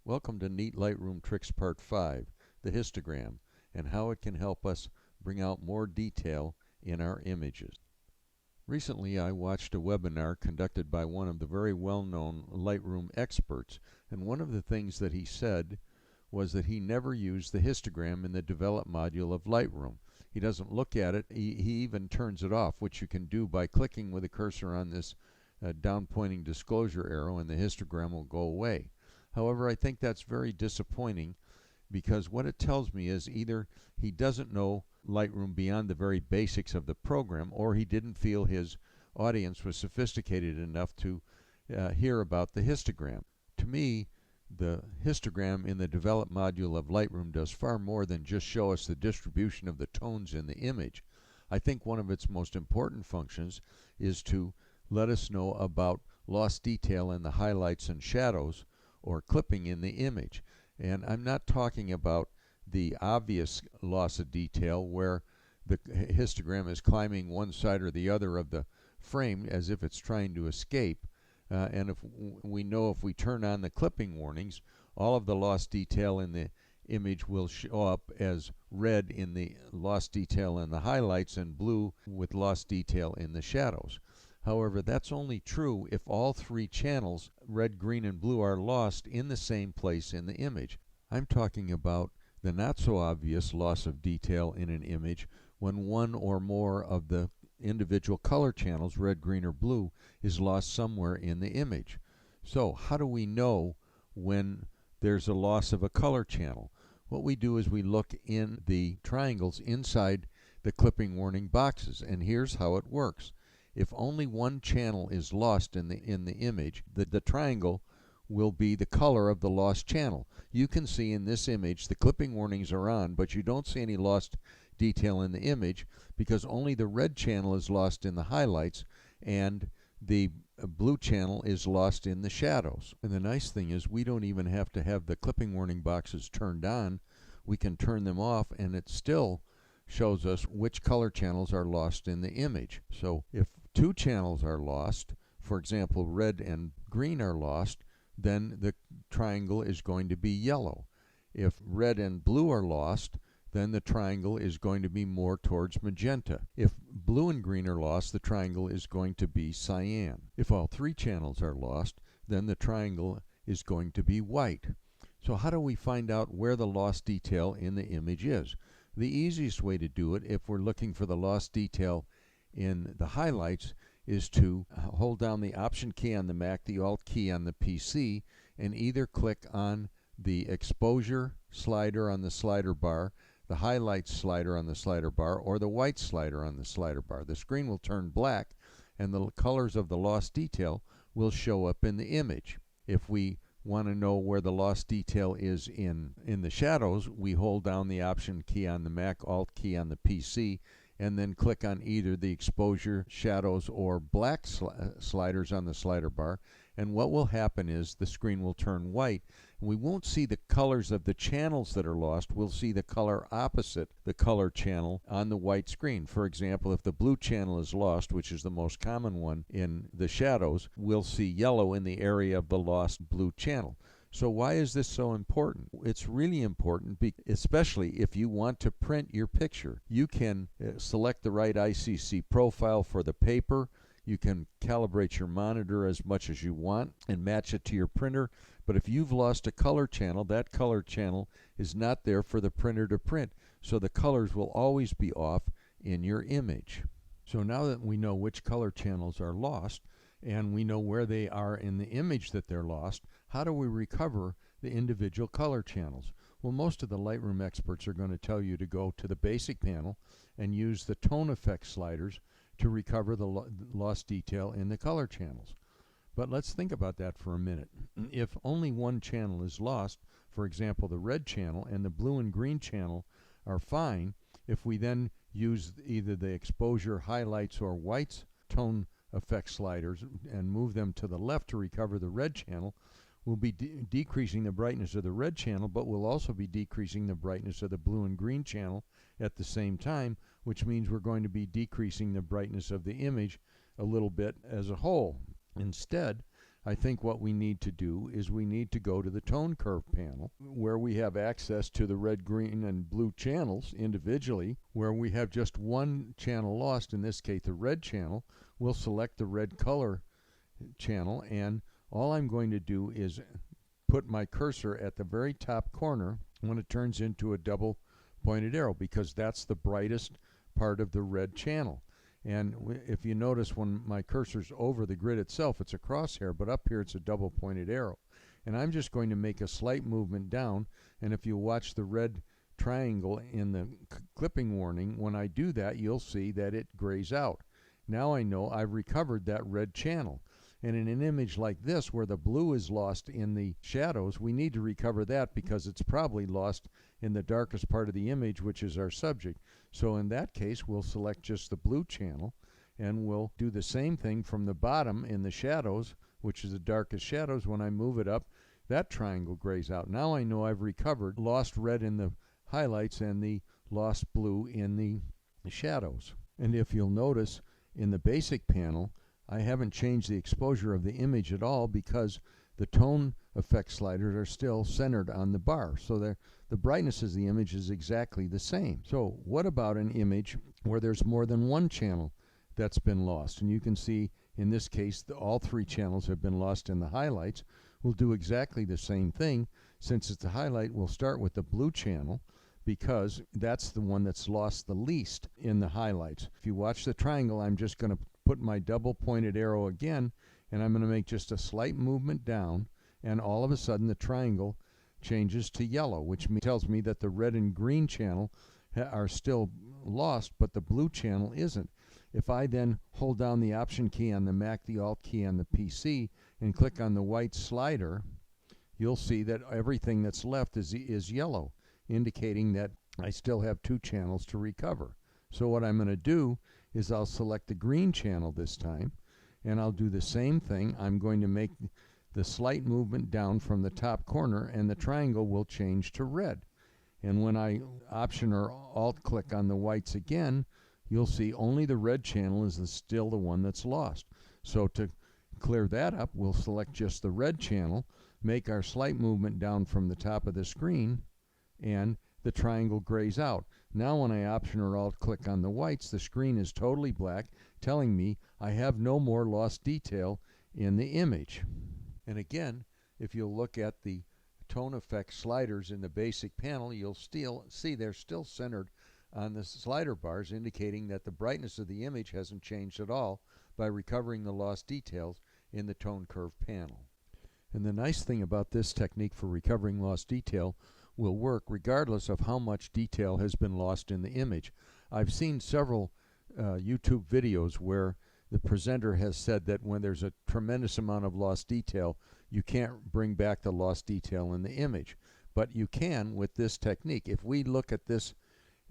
Welcome to Neat Lightroom Tricks Part 5, the histogram, and how it can help us bring out more detail in our images. Recently I watched a webinar conducted by one of the very well-known Lightroom experts, and one of the things that he said was that he never used the histogram in the develop module of Lightroom. He doesn't look at it, he even turns it off, which you can do by clicking with the cursor on this down pointing disclosure arrow, and the histogram will go away. However, I think that's very disappointing, because what it tells me is either he doesn't know Lightroom beyond the very basics of the program, or he didn't feel his audience was sophisticated enough to hear about the histogram. To me, the histogram in the develop module of Lightroom does far more than just show us the distribution of the tones in the image. I think one of its most important functions is to let us know about lost detail in the highlights and shadows or clipping in the image. And I'm not talking about the obvious loss of detail where the histogram is climbing one side or the other of the frame as if it's trying to escape. And if we know, if we turn on the clipping warnings, all of the lost detail in the image will show up as red in the lost detail in the highlights and blue with lost detail in the shadows. However, that's only true if all three channels, red, green, and blue, are lost in the same place in the image. I'm talking about the not so obvious loss of detail in an image when one or more of the individual color channels, red, green, or blue, is lost somewhere in the image. So how do we know when there's a loss of a color channel? What we do is we look in the triangles inside the clipping warning boxes, and here's how it works. If only one channel is lost in the image, the triangle will be the color of the lost channel. You can see in this image the clipping warnings are on, but you don't see any lost detail in the image because only the red channel is lost in the highlights and the blue channel is lost in the shadows. And the nice thing is we don't even have to have the clipping warning boxes turned on. We can turn them off and it still shows us which color channels are lost in the image. So if two channels are lost, for example red and green are lost, then the triangle is going to be yellow. If red and blue are lost, then the triangle is going to be more towards magenta. If blue and green are lost, the triangle is going to be cyan. If all three channels are lost, then the triangle is going to be white. So how do we find out where the lost detail in the image is? The easiest way to do it, if we're looking for the lost detail in the highlights, is to hold down the Option key on the Mac, the Alt key on the PC, and either click on the exposure slider on the slider bar, the highlights slider on the slider bar, or the white slider on the slider bar. The screen will turn black and the colors of the lost detail will show up in the image. If we want to know where the lost detail is in the shadows, we hold down the Option key on the Mac, Alt key on the PC, and then click on either the exposure, shadows, or black sliders on the slider bar, and what will happen is the screen will turn white. We won't see the colors of the channels that are lost. We'll see the color opposite the color channel on the white screen. For example, if the blue channel is lost, which is the most common one in the shadows, we'll see yellow in the area of the lost blue channel. So why is this so important? It's really important, especially if you want to print your picture. You can select the right ICC profile for the paper. You can calibrate your monitor as much as you want and match it to your printer. But if you've lost a color channel, that color channel is not there for the printer to print. So the colors will always be off in your image. So now that we know which color channels are lost, and we know where they are in the image that they're lost, how do we recover the individual color channels? Well, most of the Lightroom experts are going to tell you to go to the basic panel and use the tone effect sliders to recover the lost detail in the color channels. But let's think about that for a minute. If only one channel is lost, for example the red channel, and the blue and green channel are fine, if we then use either the exposure, highlights, or whites tone effect sliders and move them to the left to recover the red channel, we'll be decreasing the brightness of the red channel, but we'll also be decreasing the brightness of the blue and green channel at the same time, which means we're going to be decreasing the brightness of the image a little bit as a whole. Instead, I think what we need to do is we need to go to the tone curve panel where we have access to the red, green, and blue channels individually. Where we have just one channel lost, in this case the red channel, we'll select the red color channel, and all I'm going to do is put my cursor at the very top corner when it turns into a double pointed arrow, because that's the brightest part of the red channel. And if you notice, when my cursor's over the grid itself, it's a crosshair, but up here it's a double pointed arrow. And I'm just going to make a slight movement down, and if you watch the red triangle in the clipping warning, when I do that, you'll see that it grays out. Now I know I've recovered that red channel. And in an image like this, where the blue is lost in the shadows, we need to recover that because it's probably lost in the darkest part of the image, which is our subject. So in that case, we'll select just the blue channel, and we'll do the same thing from the bottom in the shadows, which is the darkest shadows. When I move it up, that triangle grays out. Now I know I've recovered lost red in the highlights and the lost blue in the shadows. And if you'll notice, in the basic panel, I haven't changed the exposure of the image at all because the tone effect sliders are still centered on the bar. So the brightness of the image is exactly the same. So what about an image where there's more than one channel that's been lost? And you can see in this case all three channels have been lost in the highlights. We'll do exactly the same thing. Since it's a highlight, we'll start with the blue channel because that's the one that's lost the least in the highlights. If you watch the triangle, I'm just going to put my double pointed arrow again, and I'm going to make just a slight movement down, and all of a sudden the triangle changes to yellow, which tells me that the red and green channel are still lost, but the blue channel isn't. If I then hold down the Option key on the Mac, the Alt key on the PC, and click on the white slider, you'll see that everything that's left is yellow, indicating that I still have two channels to recover. So what I'm going to do is I'll select the green channel this time, and I'll do the same thing. I'm going to make the slight movement down from the top corner, and the triangle will change to red. And when I Option or Alt click on the whites again, you'll see only the red channel is still the one that's lost. So to clear that up, we'll select just the red channel, make our slight movement down from the top of the screen, and the triangle grays out. Now when I Option or Alt click on the whites, the screen is totally black, telling me I have no more lost detail in the image. And again, if you'll look at the tone effect sliders in the basic panel, you'll still see they're still centered on the slider bars, indicating that the brightness of the image hasn't changed at all by recovering the lost details in the tone curve panel. And the nice thing about this technique for recovering lost detail will work regardless of how much detail has been lost in the image. I've seen several YouTube videos where the presenter has said that when there's a tremendous amount of lost detail, you can't bring back the lost detail in the image. But you can with this technique. If we look at this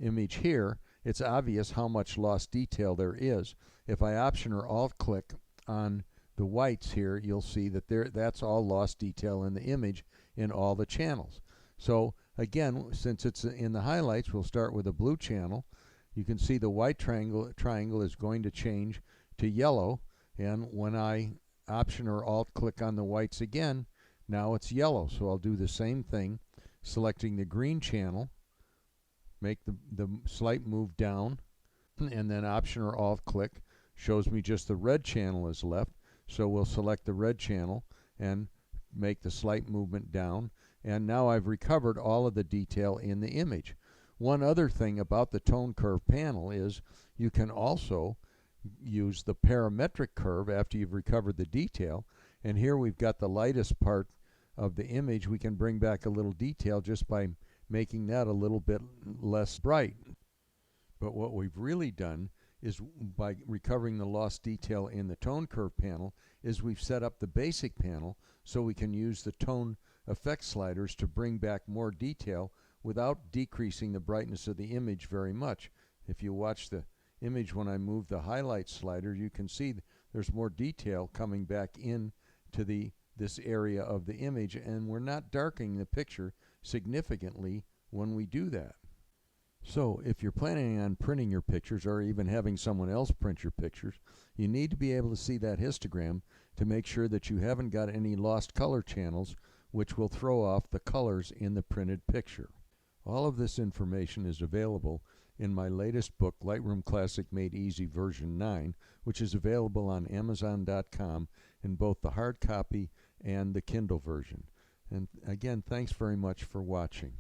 image here, it's obvious how much lost detail there is. If I Option or Alt click on the whites here, you'll see that that's all lost detail in the image in all the channels. So again, since it's in the highlights, we'll start with a blue channel. You can see the white triangle is going to change to yellow, and when I Option or Alt click on the whites again, now it's yellow. So I'll do the same thing, selecting the green channel, make the slight move down, and then Option or Alt click shows me just the red channel is left. So we'll select the red channel and make the slight movement down, and now I've recovered all of the detail in the image. One other thing about the tone curve panel is you can also use the parametric curve after you've recovered the detail, and here we've got the lightest part of the image. We can bring back a little detail just by making that a little bit less bright. But what we've really done is, by recovering the lost detail in the tone curve panel, is we've set up the basic panel so we can use the tone effect sliders to bring back more detail without decreasing the brightness of the image very much. If you watch the image when I move the highlight slider, you can see there's more detail coming back in to this area of the image, and we're not darkening the picture significantly when we do that. So if you're planning on printing your pictures or even having someone else print your pictures, you need to be able to see that histogram to make sure that you haven't got any lost color channels which will throw off the colors in the printed picture. All of this information is available in my latest book, Lightroom Classic Made Easy version 9, which is available on Amazon.com in both the hard copy and the Kindle version. And again, thanks very much for watching.